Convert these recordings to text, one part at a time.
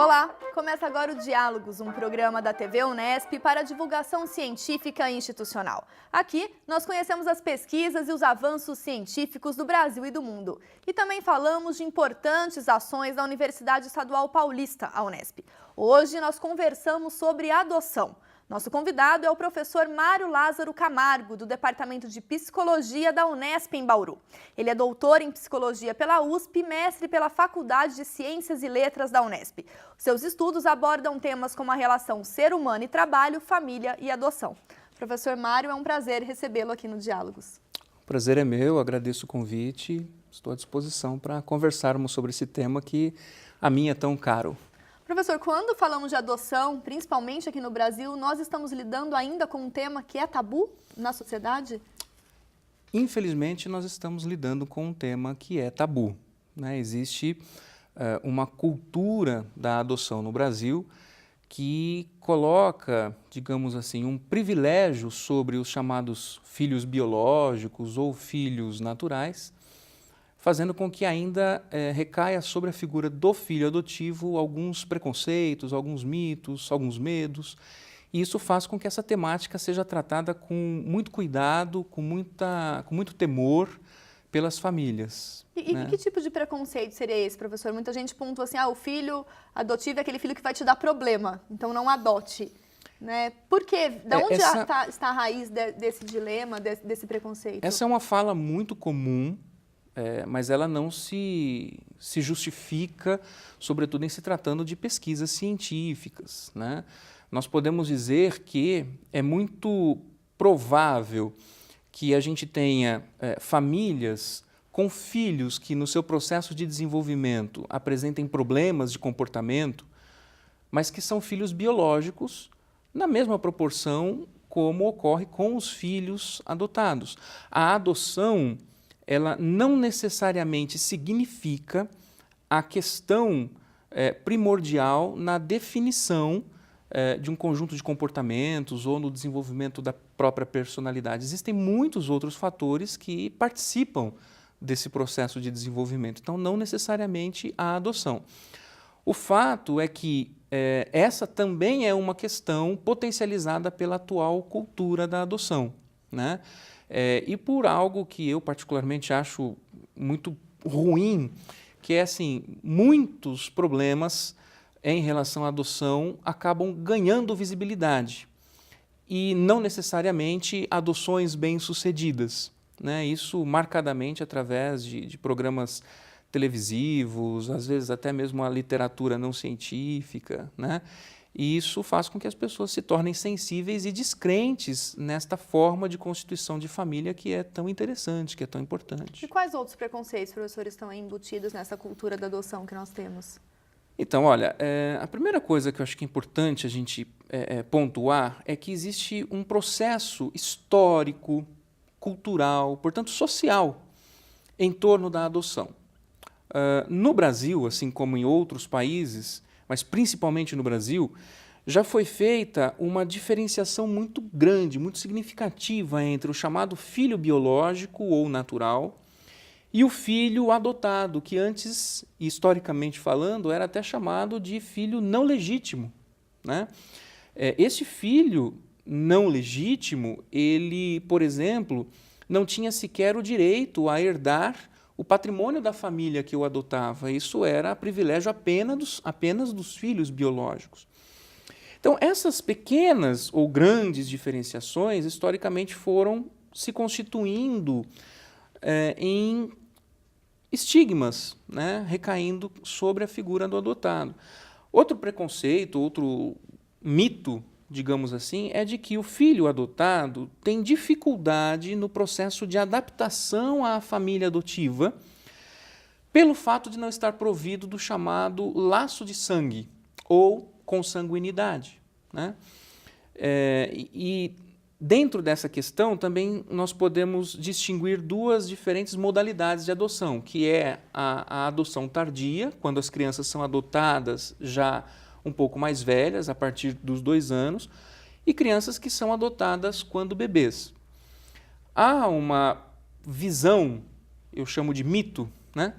Olá, começa agora o Diálogos, um programa da TV Unesp para divulgação científica e institucional. Aqui, nós conhecemos as pesquisas e os avanços científicos do Brasil e do mundo. E também falamos de importantes ações da Universidade Estadual Paulista, a Unesp. Hoje, nós conversamos sobre adoção. Nosso convidado é o professor Mário Lázaro Camargo, do Departamento de Psicologia da Unesp em Bauru. Ele é doutor em Psicologia pela USP e mestre pela Faculdade de Ciências e Letras da Unesp. Seus estudos abordam temas como a relação ser humano e trabalho, família e adoção. Professor Mário, é um prazer recebê-lo aqui no Diálogos. O prazer é meu, agradeço o convite, estou à disposição para conversarmos sobre esse tema que a mim é tão caro. Professor, quando falamos de adoção, principalmente aqui no Brasil, nós estamos lidando ainda com um tema que é tabu na sociedade? Infelizmente, nós estamos lidando com um tema que é tabu, né? Existe uma cultura da adoção no Brasil que coloca, digamos assim, um privilégio sobre os chamados filhos biológicos ou filhos naturais, fazendo com que ainda recaia sobre a figura do filho adotivo alguns preconceitos, alguns mitos, alguns medos. E isso faz com que essa temática seja tratada com muito cuidado, com muito temor pelas famílias. E que tipo de preconceito seria esse, professor? Muita gente pontua assim, o filho adotivo é aquele filho que vai te dar problema, então não adote. Né? Por quê? De onde está a raiz desse dilema, desse preconceito? Essa é uma fala muito comum, mas ela não se justifica, sobretudo em se tratando de pesquisas científicas, né? Nós podemos dizer que é muito provável que a gente tenha famílias com filhos que no seu processo de desenvolvimento apresentem problemas de comportamento, mas que são filhos biológicos na mesma proporção como ocorre com os filhos adotados. A adoção, ela não necessariamente significa a questão primordial na definição de um conjunto de comportamentos ou no desenvolvimento da própria personalidade. Existem muitos outros fatores que participam desse processo de desenvolvimento, então não necessariamente a adoção. O fato é que essa também é uma questão potencializada pela atual cultura da adoção, né? E por algo que eu particularmente acho muito ruim, que é assim, muitos problemas em relação à adoção acabam ganhando visibilidade e não necessariamente adoções bem-sucedidas, né? Isso marcadamente através de programas televisivos, às vezes até mesmo a literatura não científica, né? E isso faz com que as pessoas se tornem sensíveis e descrentes nesta forma de constituição de família que é tão interessante, que é tão importante. E quais outros preconceitos, professores, estão embutidos nessa cultura da adoção que nós temos? Então, olha, a primeira coisa que eu acho que é importante a gente pontuar é que existe um processo histórico, cultural, portanto social, em torno da adoção. No Brasil, assim como em outros países, mas principalmente no Brasil, já foi feita uma diferenciação muito grande, muito significativa entre o chamado filho biológico ou natural e o filho adotado, que antes, historicamente falando, era até chamado de filho não legítimo, né? Esse filho não legítimo, ele, por exemplo, não tinha sequer o direito a herdar o patrimônio da família que o adotava. Isso era privilégio apenas dos filhos biológicos. Então, essas pequenas ou grandes diferenciações, historicamente, foram se constituindo em estigmas, né, recaindo sobre a figura do adotado. Outro preconceito, outro mito, digamos assim, é de que o filho adotado tem dificuldade no processo de adaptação à família adotiva pelo fato de não estar provido do chamado laço de sangue ou consanguinidade, né? E dentro dessa questão também nós podemos distinguir duas diferentes modalidades de adoção, que é a adoção tardia, quando as crianças são adotadas já um pouco mais velhas, a partir dos 2 anos, e crianças que são adotadas quando bebês. Há uma visão, eu chamo de mito, né?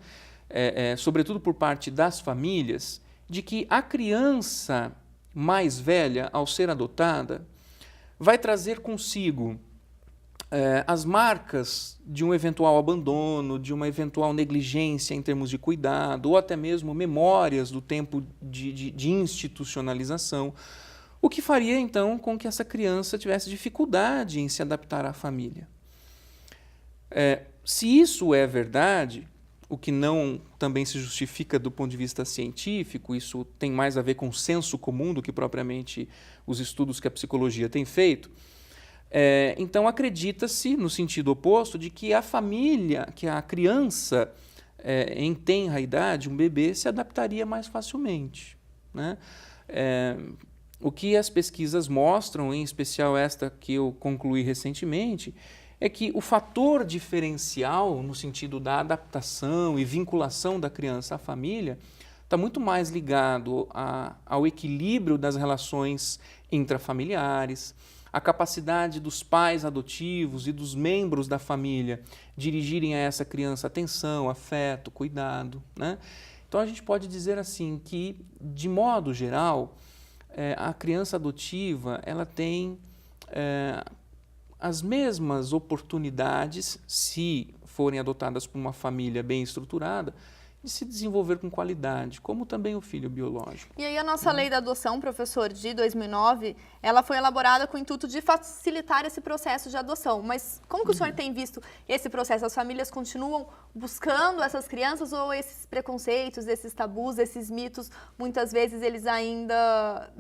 Sobretudo por parte das famílias, de que a criança mais velha, ao ser adotada, vai trazer consigo as marcas de um eventual abandono, de uma eventual negligência em termos de cuidado, ou até mesmo memórias do tempo de institucionalização, o que faria então com que essa criança tivesse dificuldade em se adaptar à família. Se isso é verdade, o que não também se justifica do ponto de vista científico, isso tem mais a ver com o senso comum do que propriamente os estudos que a psicologia tem feito, então acredita-se, no sentido oposto, de que a família, que a criança em tenra idade, um bebê, se adaptaria mais facilmente, né? O que as pesquisas mostram, em especial esta que eu concluí recentemente, é que o fator diferencial, no sentido da adaptação e vinculação da criança à família, está muito mais ligado ao equilíbrio das relações intrafamiliares, a capacidade dos pais adotivos e dos membros da família dirigirem a essa criança atenção, afeto, cuidado, né? Então a gente pode dizer assim que, de modo geral, a criança adotiva ela tem as mesmas oportunidades, se forem adotadas por uma família bem estruturada, de se desenvolver com qualidade, como também o filho biológico. E aí a nossa lei da adoção, professor, de 2009, ela foi elaborada com o intuito de facilitar esse processo de adoção. Mas como que o senhor tem visto esse processo? As famílias continuam buscando essas crianças ou esses preconceitos, esses tabus, esses mitos, muitas vezes eles ainda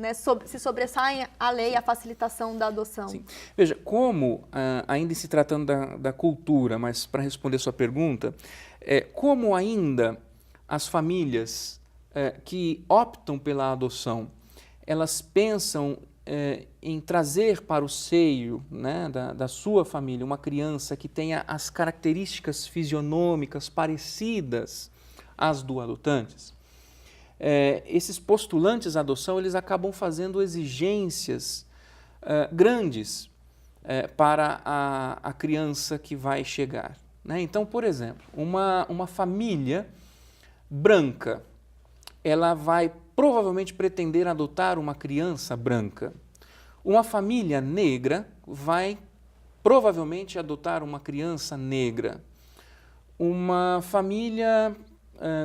se sobressaem à lei, à facilitação da adoção? Sim. Veja, como, ainda se tratando da cultura, mas para responder sua pergunta, como ainda as famílias que optam pela adoção, elas pensam em trazer para o seio, né, da sua família uma criança que tenha as características fisionômicas parecidas às do adotantes, esses postulantes à adoção eles acabam fazendo exigências grandes para a criança que vai chegar, né? Então, por exemplo, uma família branca, ela vai provavelmente pretender adotar uma criança branca. Uma família negra vai provavelmente adotar uma criança negra. Uma família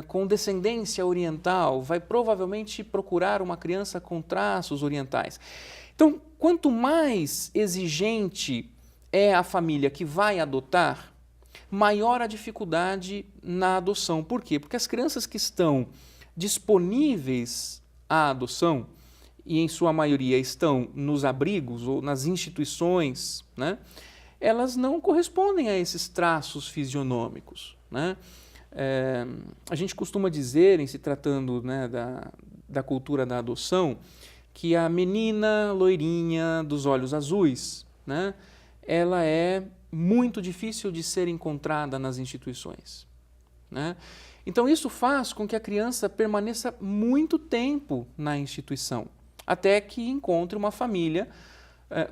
com descendência oriental vai provavelmente procurar uma criança com traços orientais. Então, quanto mais exigente é a família que vai adotar, maior a dificuldade na adoção. Por quê? Porque as crianças que estão disponíveis à adoção, e em sua maioria estão nos abrigos ou nas instituições, né, elas não correspondem a esses traços fisionômicos, né? A gente costuma dizer, em se tratando, né, da cultura da adoção, que a menina loirinha dos olhos azuis, né, ela é muito difícil de ser encontrada nas instituições, né? Então isso faz com que a criança permaneça muito tempo na instituição, até que encontre uma família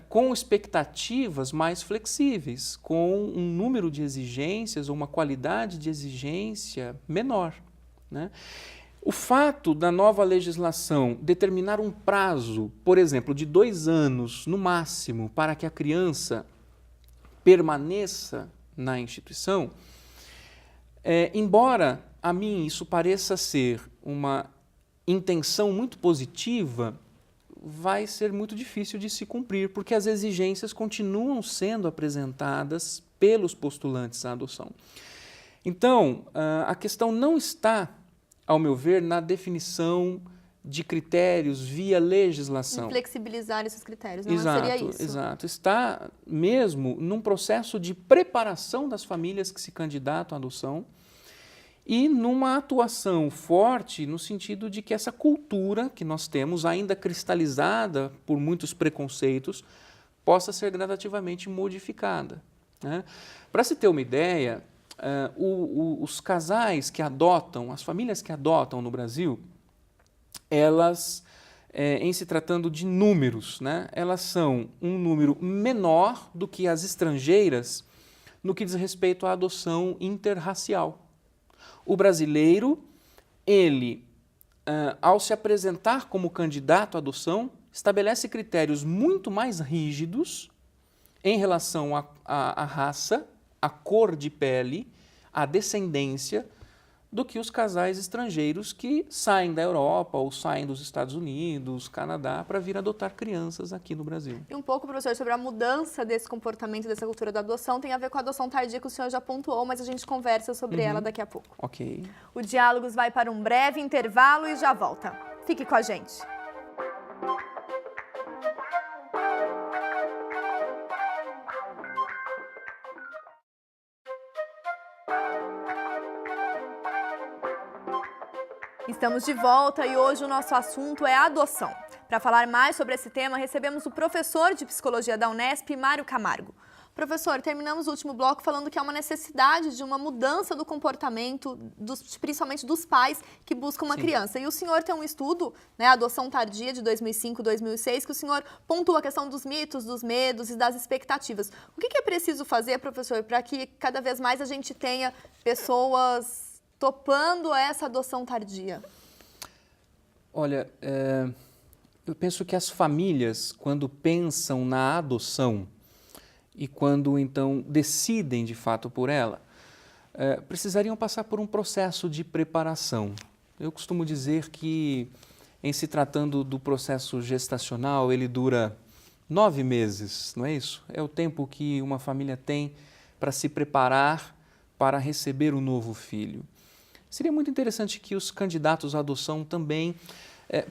com expectativas mais flexíveis, com um número de exigências ou uma qualidade de exigência menor, né? O fato da nova legislação determinar um prazo, por exemplo, de 2 anos no máximo, para que a criança permaneça na instituição, embora a mim isso pareça ser uma intenção muito positiva, vai ser muito difícil de se cumprir, porque as exigências continuam sendo apresentadas pelos postulantes à adoção. Então, a questão não está, ao meu ver, na definição de critérios via legislação. E flexibilizar esses critérios, não exato, seria isso? Exato. Está mesmo num processo de preparação das famílias que se candidatam à adoção e numa atuação forte no sentido de que essa cultura que nós temos, ainda cristalizada por muitos preconceitos, possa ser gradativamente modificada, né? Para se ter uma ideia, os casais que adotam, as famílias que adotam no Brasil, elas, em se tratando de números, né, elas são um número menor do que as estrangeiras no que diz respeito à adoção interracial. O brasileiro, ele ao se apresentar como candidato à adoção, estabelece critérios muito mais rígidos em relação à raça, à cor de pele, à descendência, do que os casais estrangeiros que saem da Europa ou saem dos Estados Unidos, Canadá, para vir adotar crianças aqui no Brasil. E um pouco, professor, sobre a mudança desse comportamento, dessa cultura da adoção, tem a ver com a adoção tardia que o senhor já pontuou, mas a gente conversa sobre ela daqui a pouco. Ok. O Diálogos vai para um breve intervalo e já volta. Fique com a gente. Estamos de volta e hoje o nosso assunto é adoção. Para falar mais sobre esse tema, recebemos o professor de Psicologia da Unesp, Mário Camargo. Professor, terminamos o último bloco falando que há uma necessidade de uma mudança do comportamento, principalmente dos pais que buscam uma criança. E o senhor tem um estudo, né, Adoção Tardia, de 2005-2006, que o senhor pontua a questão dos mitos, dos medos e das expectativas. O que é preciso fazer, professor, para que cada vez mais a gente tenha pessoas topando essa adoção tardia? Olha, eu penso que as famílias, quando pensam na adoção e quando então decidem de fato por ela, precisariam passar por um processo de preparação. Eu costumo dizer que, em se tratando do processo gestacional, ele dura 9 meses, não é isso? É o tempo que uma família tem para se preparar para receber o novo filho. Seria muito interessante que os candidatos à adoção também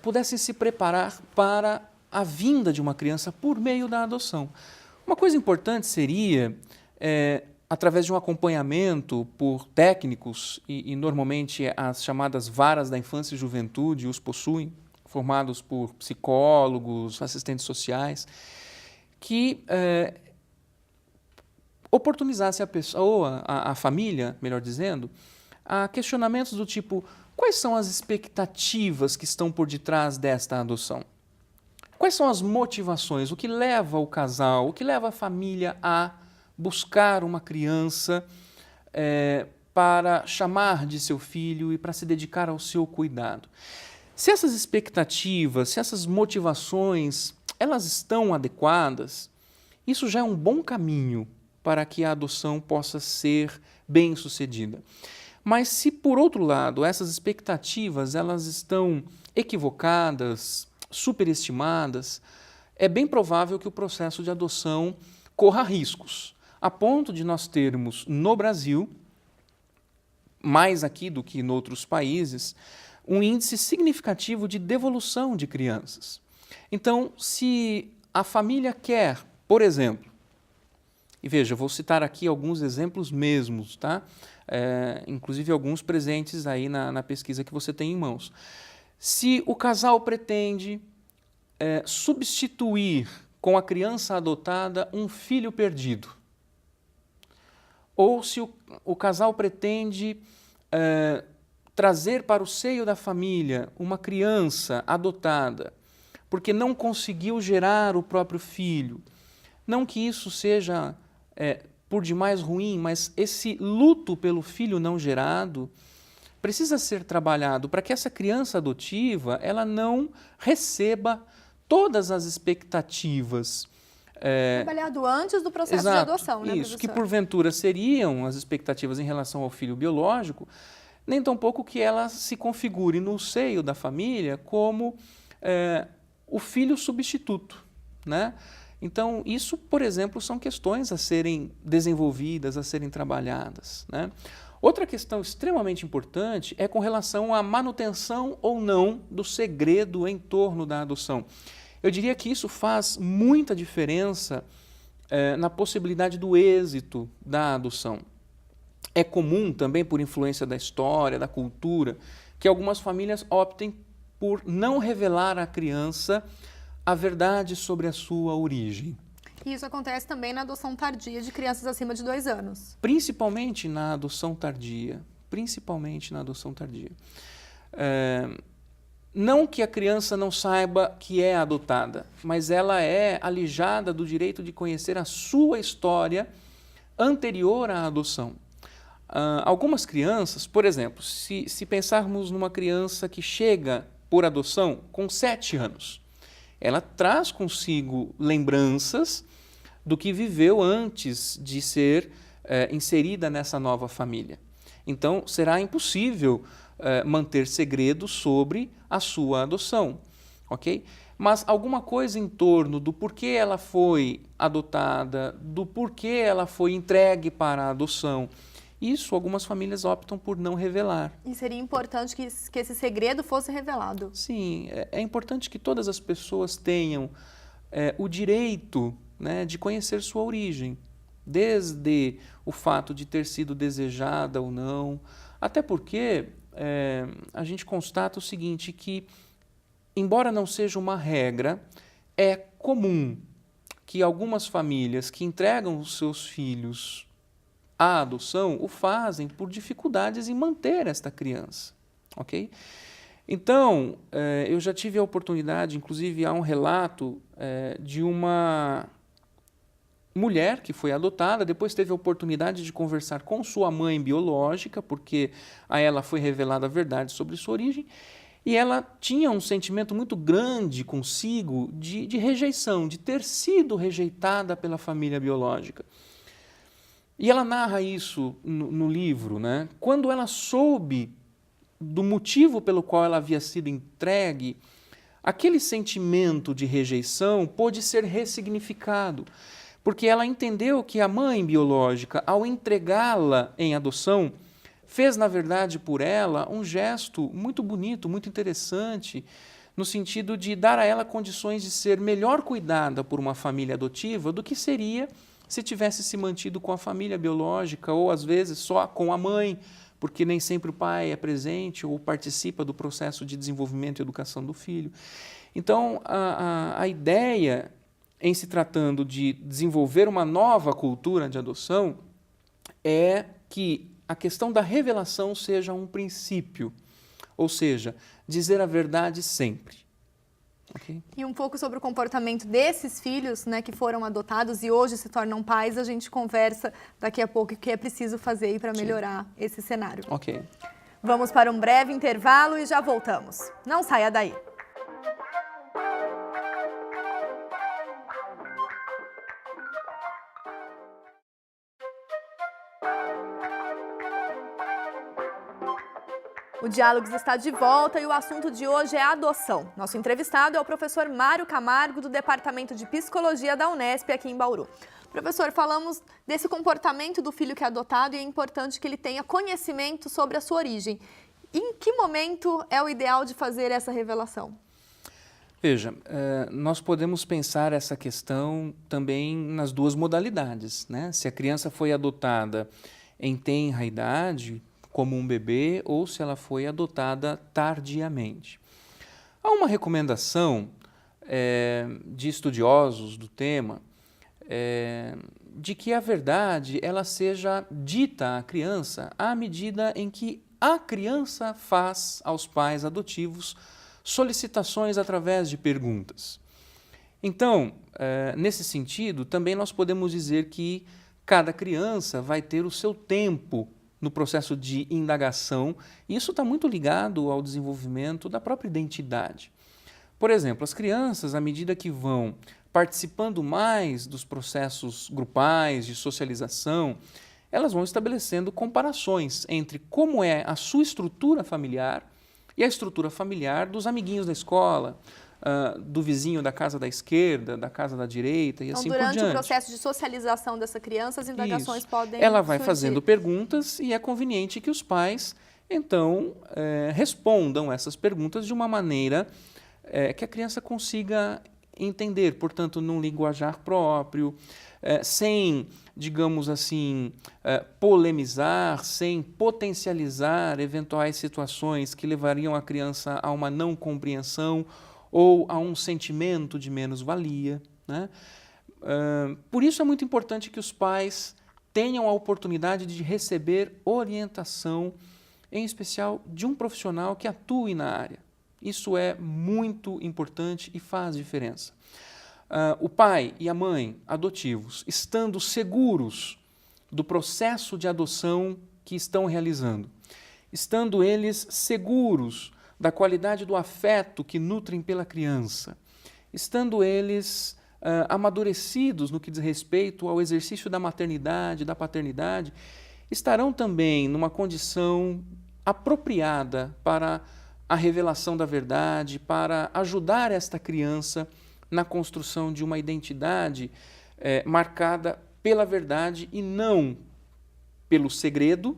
pudessem se preparar para a vinda de uma criança por meio da adoção. Uma coisa importante seria, através de um acompanhamento por técnicos, e normalmente as chamadas varas da infância e juventude os possuem, formados por psicólogos, assistentes sociais, que oportunizasse a pessoa, a família, melhor dizendo, a questionamentos do tipo: quais são as expectativas que estão por detrás desta adoção? Quais são as motivações? O que leva o casal, o que leva a família a buscar uma criança para chamar de seu filho e para se dedicar ao seu cuidado? Se essas expectativas, se essas motivações, elas estão adequadas, isso já é um bom caminho para que a adoção possa ser bem-sucedida. Mas se, por outro lado, essas expectativas elas estão equivocadas, superestimadas, é bem provável que o processo de adoção corra riscos, a ponto de nós termos no Brasil, mais aqui do que em outros países, um índice significativo de devolução de crianças. Então, se a família quer, por exemplo, e veja, eu vou citar aqui alguns exemplos mesmos, tá? Inclusive alguns presentes aí na pesquisa que você tem em mãos. Se o casal pretende substituir com a criança adotada um filho perdido, ou se o casal pretende trazer para o seio da família uma criança adotada, porque não conseguiu gerar o próprio filho, não que isso seja por demais ruim, mas esse luto pelo filho não gerado precisa ser trabalhado para que essa criança adotiva ela não receba todas as expectativas. Trabalhado antes do processo de adoção, né, isso, professor? que porventura seriam as expectativas em relação ao filho biológico, nem tampouco que ela se configure no seio da família como o filho substituto, né? Então, isso, por exemplo, são questões a serem desenvolvidas, a serem trabalhadas, né? Outra questão extremamente importante é com relação à manutenção ou não do segredo em torno da adoção. Eu diria que isso faz muita diferença na possibilidade do êxito da adoção. É comum também, por influência da história, da cultura, que algumas famílias optem por não revelar à criança a verdade sobre a sua origem. E isso acontece também na adoção tardia de crianças acima de 2 anos. Principalmente na adoção tardia. Não que a criança não saiba que é adotada, mas ela é alijada do direito de conhecer a sua história anterior à adoção. Algumas crianças, por exemplo, se pensarmos numa criança que chega por adoção com 7 anos, ela traz consigo lembranças do que viveu antes de ser inserida nessa nova família. Então, será impossível manter segredo sobre a sua adoção, ok? Mas alguma coisa em torno do porquê ela foi adotada, do porquê ela foi entregue para a adoção, isso algumas famílias optam por não revelar. E seria importante que esse segredo fosse revelado. Sim, é importante que todas as pessoas tenham o direito, né, de conhecer sua origem, desde o fato de ter sido desejada ou não, até porque a gente constata o seguinte, que embora não seja uma regra, é comum que algumas famílias que entregam os seus filhos à adoção o fazem por dificuldades em manter esta criança, ok? Então, eu já tive a oportunidade, inclusive há um relato de uma mulher que foi adotada, depois teve a oportunidade de conversar com sua mãe biológica, porque a ela foi revelada a verdade sobre sua origem, e ela tinha um sentimento muito grande consigo de rejeição, de ter sido rejeitada pela família biológica. E ela narra isso no livro, né? Quando ela soube do motivo pelo qual ela havia sido entregue, aquele sentimento de rejeição pôde ser ressignificado, porque ela entendeu que a mãe biológica, ao entregá-la em adoção, fez, na verdade, por ela um gesto muito bonito, muito interessante, no sentido de dar a ela condições de ser melhor cuidada por uma família adotiva do que seria se tivesse se mantido com a família biológica ou, às vezes, só com a mãe, porque nem sempre o pai é presente ou participa do processo de desenvolvimento e educação do filho. Então, a ideia, em se tratando de desenvolver uma nova cultura de adoção, é que a questão da revelação seja um princípio, ou seja, dizer a verdade sempre. Okay. E um pouco sobre o comportamento desses filhos, né, que foram adotados e hoje se tornam pais, a gente conversa daqui a pouco o que é preciso fazer para melhorar esse cenário. Ok. Vamos para um breve intervalo e já voltamos. Não saia daí. O Diálogos está de volta e o assunto de hoje é a adoção. Nosso entrevistado é o professor Mário Camargo, do Departamento de Psicologia da Unesp, aqui em Bauru. Professor, falamos desse comportamento do filho que é adotado e é importante que ele tenha conhecimento sobre a sua origem. Em que momento é o ideal de fazer essa revelação? Veja, nós podemos pensar essa questão também nas duas modalidades, né? Se a criança foi adotada em tenra idade, como um bebê, ou se ela foi adotada tardiamente. Há uma recomendação de estudiosos do tema de que a verdade ela seja dita à criança à medida em que a criança faz aos pais adotivos solicitações através de perguntas. Então, nesse sentido, também nós podemos dizer que cada criança vai ter o seu tempo no processo de indagação, e isso está muito ligado ao desenvolvimento da própria identidade. Por exemplo, as crianças, à medida que vão participando mais dos processos grupais de socialização, elas vão estabelecendo comparações entre como é a sua estrutura familiar e a estrutura familiar dos amiguinhos da escola, do vizinho da casa da esquerda, da casa da direita e assim por diante. Durante o processo de socialização dessa criança, as indagações podem Ela vai surgir. fazendo perguntas e é conveniente que os pais, então, respondam essas perguntas de uma maneira que a criança consiga entender, portanto, num linguajar próprio, sem, digamos assim, polemizar, sem potencializar eventuais situações que levariam a criança a uma não compreensão ou a um sentimento de menos-valia, né? Por isso é muito importante que os pais tenham a oportunidade de receber orientação, em especial de um profissional que atue na área. Isso é muito importante e faz diferença. O pai e a mãe adotivos, estando seguros do processo de adoção que estão realizando, estando eles seguros da qualidade do afeto que nutrem pela criança, estando eles amadurecidos no que diz respeito ao exercício da maternidade, da paternidade, estarão também numa condição apropriada para a revelação da verdade, para ajudar esta criança na construção de uma identidade marcada pela verdade e não pelo segredo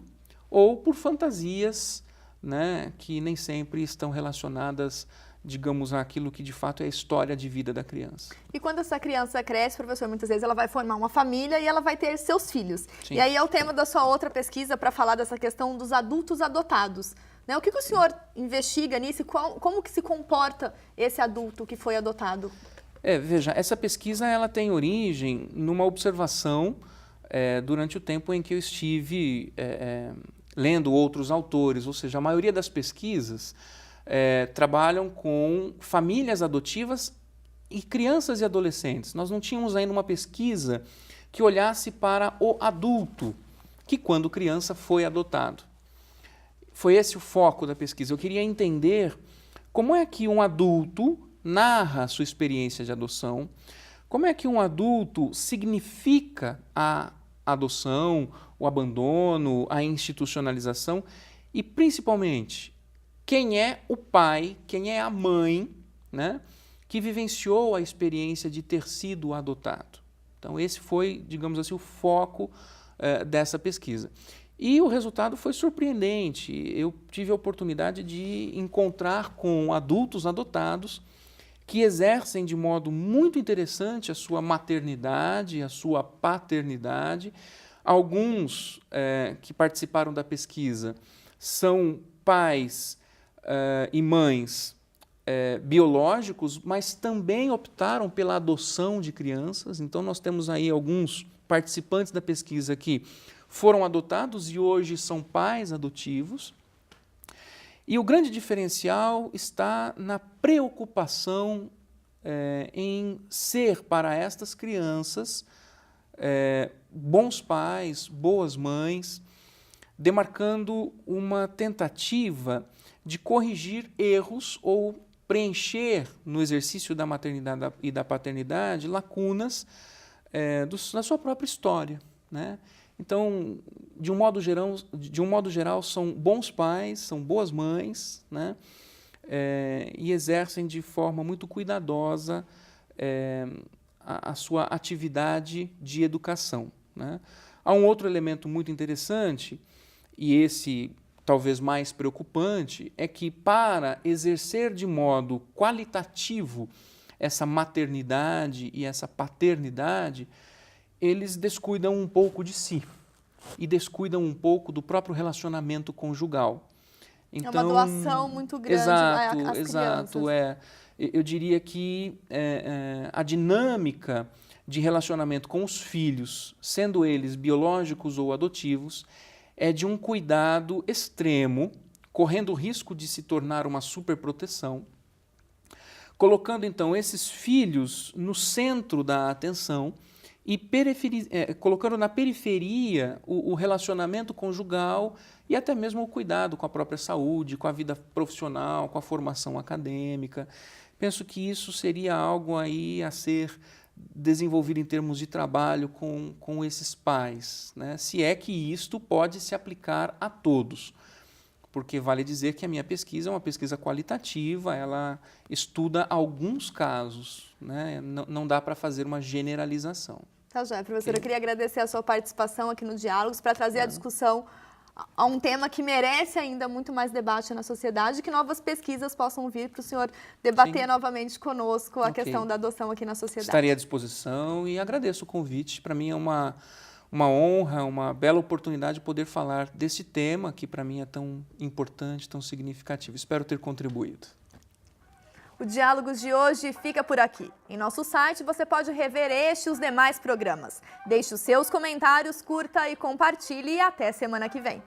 ou por fantasias, né, que nem sempre estão relacionadas, digamos, àquilo que de fato é a história de vida da criança. E quando essa criança cresce, professor, muitas vezes ela vai formar uma família e ela vai ter seus filhos. Sim. E aí é o tema da sua outra pesquisa para falar dessa questão dos adultos adotados. Né? O que o senhor investiga nisso e como que se comporta esse adulto que foi adotado? Veja, essa pesquisa ela tem origem numa observação durante o tempo em que eu estive lendo outros autores, ou seja, a maioria das pesquisas trabalham com famílias adotivas e crianças e adolescentes. Nós não tínhamos ainda uma pesquisa que olhasse para o adulto, que quando criança foi adotado. Foi esse o foco da pesquisa. Eu queria entender como é que um adulto narra a sua experiência de adoção, como é que um adulto significa a adoção, o abandono, a institucionalização e, principalmente, quem é o pai, quem é a mãe, né, que vivenciou a experiência de ter sido adotado. Então, esse foi, digamos assim, o foco dessa pesquisa. E o resultado foi surpreendente. Eu tive a oportunidade de encontrar com adultos adotados que exercem de modo muito interessante a sua maternidade, a sua paternidade. Alguns que participaram da pesquisa são pais e mães biológicos, mas também optaram pela adoção de crianças. Então, nós temos aí alguns participantes da pesquisa que foram adotados e hoje são pais adotivos. E o grande diferencial está na preocupação em ser para estas crianças bons pais, boas mães, demarcando uma tentativa de corrigir erros ou preencher no exercício da maternidade e da paternidade lacunas da sua própria história, né? Então, de um modo geral, são bons pais, são boas mães, né? E exercem de forma muito cuidadosa a sua atividade de educação, né? Há um outro elemento muito interessante, e esse talvez mais preocupante, é que para exercer de modo qualitativo essa maternidade e essa paternidade, eles descuidam um pouco de si e descuidam um pouco do próprio relacionamento conjugal. Então, é uma doação muito grande às crianças. Exato. Eu diria que a dinâmica de relacionamento com os filhos, sendo eles biológicos ou adotivos, é de um cuidado extremo, correndo o risco de se tornar uma superproteção, colocando então esses filhos no centro da atenção e colocando na periferia o relacionamento conjugal e até mesmo o cuidado com a própria saúde, com a vida profissional, com a formação acadêmica. Penso que isso seria algo aí a ser desenvolvido em termos de trabalho com esses pais, né? Se é que isto pode se aplicar a todos, porque vale dizer que a minha pesquisa é uma pesquisa qualitativa, ela estuda alguns casos, né? Não dá para fazer uma generalização. Tá, já, professora, eu queria agradecer a sua participação aqui no Diálogos para trazer a discussão a um tema que merece ainda muito mais debate na sociedade, que novas pesquisas possam vir para o senhor debater Sim. novamente conosco a questão da adoção aqui na sociedade. Estarei à disposição e agradeço o convite. Para mim é uma honra, uma bela oportunidade de poder falar desse tema que para mim é tão importante, tão significativo. Espero ter contribuído. O Diálogos de hoje fica por aqui. Em nosso site você pode rever este e os demais programas. Deixe os seus comentários, curta e compartilhe e até semana que vem.